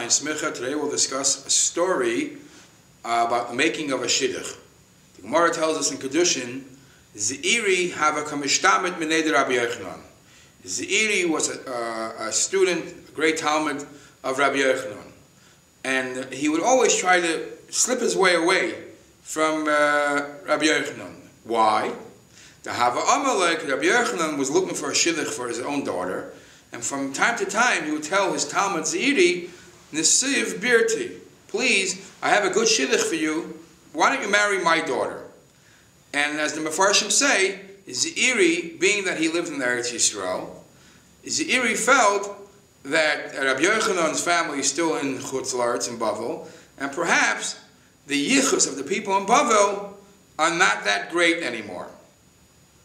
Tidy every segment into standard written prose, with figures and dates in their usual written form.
Smicha. Today we'll discuss a story about the making of a Shiduch. The Gemara tells us in Kedushin, Zeiri hava kamishtamit minei Rabbi Yochanan. Zeiri was a student, a great Talmud of Rabbi Yochanan, and he would always try to slip his way away from Rabbi Yochanan. Why? The Hava Amalek, Rabbi Yochanan was looking for a Shidduch for his own daughter, and from time to time he would tell his Talmud Zeiri, Nesiv Birti, please, I have a good Shidduch for you. Why don't you marry my daughter? And as the Mefarshim say, Zeiri, being that he lived in Eretz Yisrael, Zeiri felt that Rabbi Yochanan's family is still in Chutz La'aretz in Bavel, and perhaps the yichus of the people in Bavel are not that great anymore.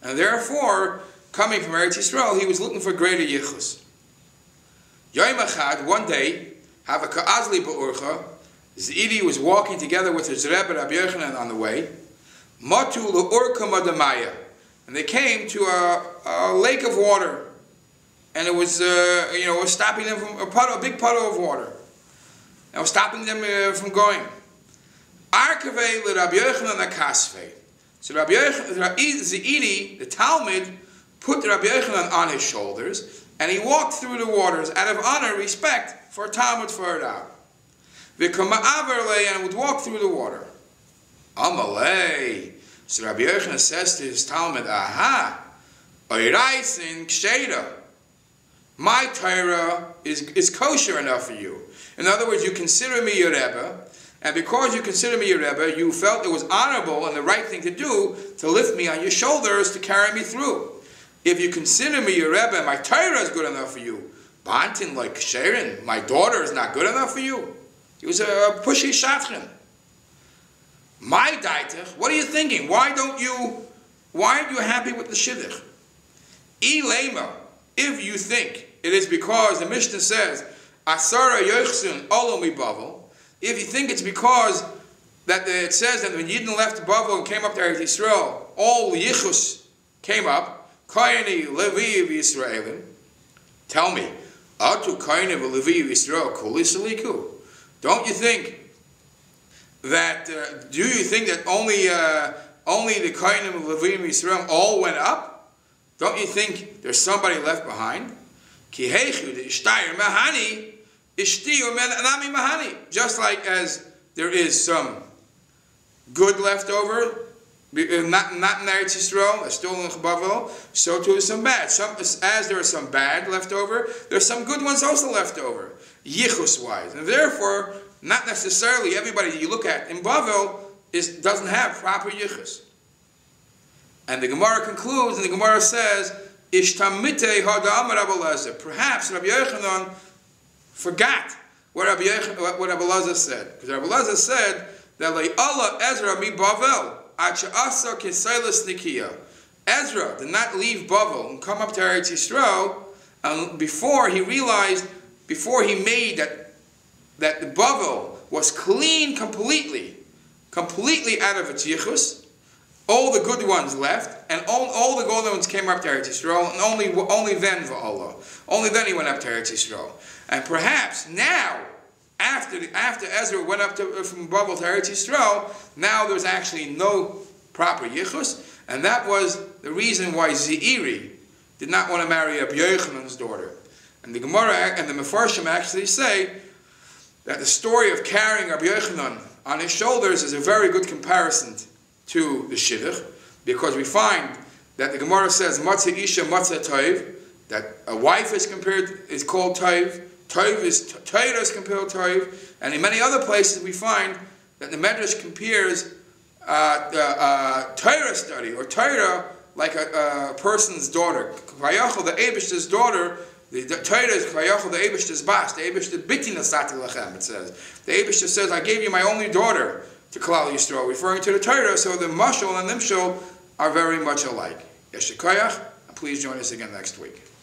And therefore, coming from Eretz Yisrael, he was looking for greater yichus. Yom Echad, one day, Hava Ka'azli Ba'urcha, Zeiri was walking together with his Rebbe Rabbi Yochanan on the way. Matu L'Urka Madamaya, and they came to a lake of water, and it was was stopping them from a big puddle of water, and was stopping them from going. Arkavei LeRabbi Yochanan Akasvei. So Rabbi Zeiri, the Talmud, put Rabbi Yochanan on his shoulders, and he walked through the waters out of honor, respect for Talmud for Rab. And would walk through the water. Amalei. So Rabbi Yochanan says to his Talmud, aha, oiraisin ksheira. My Torah is kosher enough for you. In other words, you consider me your Rebbe, and because you consider me your Rebbe, you felt it was honorable and the right thing to do to lift me on your shoulders to carry me through. If you consider me your Rebbe and my Torah is good enough for you, Bantin like Ksherin, my daughter is not good enough for you. He was a pushy shadchan. My daitach, what are you thinking? Why aren't you happy with the Shidduch? Ilema, if you think it is because the Mishnah says, Asara yochsun olomi bavel, if you think it's because that it says that when Yidden left Bavel and came up to Eretz Yisrael, all yichus came up, Kayani Levi Yisraelim, tell me, Atu Kayani Levi Yisrael Kulisaliku. Don't you think that, do you think that only the Kainim of Levim Yisrael all went up? Don't you think there's somebody left behind? Just like as there is some good left over, not in Eretz Yisrael, they're still in Bavel, so too is some bad. As there is some bad left over, there's some good ones also left over, yichus-wise. And therefore, not necessarily everybody that you look at in Bavel doesn't have proper yichus. And the Gemara concludes, and the Gemara says, Ishtamite hadam Rabbi Elazar. Perhaps Rabbi Yochanan forgot what Rabbi Elazar said. Because Rabbi Elazar said that Le'ala Ezra mi Bavel, Acha Asa Kesailas Nikia. Ezra did not leave Bavel and come up to Eretz Yisrael before he made that the Bavel was clean completely out of its yichus. All the good ones left, and all the golden ones came up to Eretz Yisrael, and only then v'Allah. Only then he went up to Eretz Yisrael. And perhaps now, after Ezra went up from Bavel to Eretz Yisrael, now there's actually no proper yichus, and that was the reason why Zeiri did not want to marry Rabbi Yochanan's daughter. And the Gemara and the Mefarshim actually say that the story of carrying Rabbi Yochanan on his shoulders is a very good comparison to the Shidduch, because we find that the Gemara says Matzah Isha Matzah Toiv, that a wife is called Toiv, Toiv is Torah is compared to Toiv, and in many other places we find that the Medrash compares Torah study or Torah like a person's daughter. Vayachol the Eibishter's daughter. The Torah is Vayachol the Eibishter's bas. The Eibishter bitin asati lachem. It says the Eibishter says, "I gave you my only daughter to Klal Yisrael," referring to the Torah. So the mashal and nimshal are very much alike. Yeshikoyach. Please join us again next week.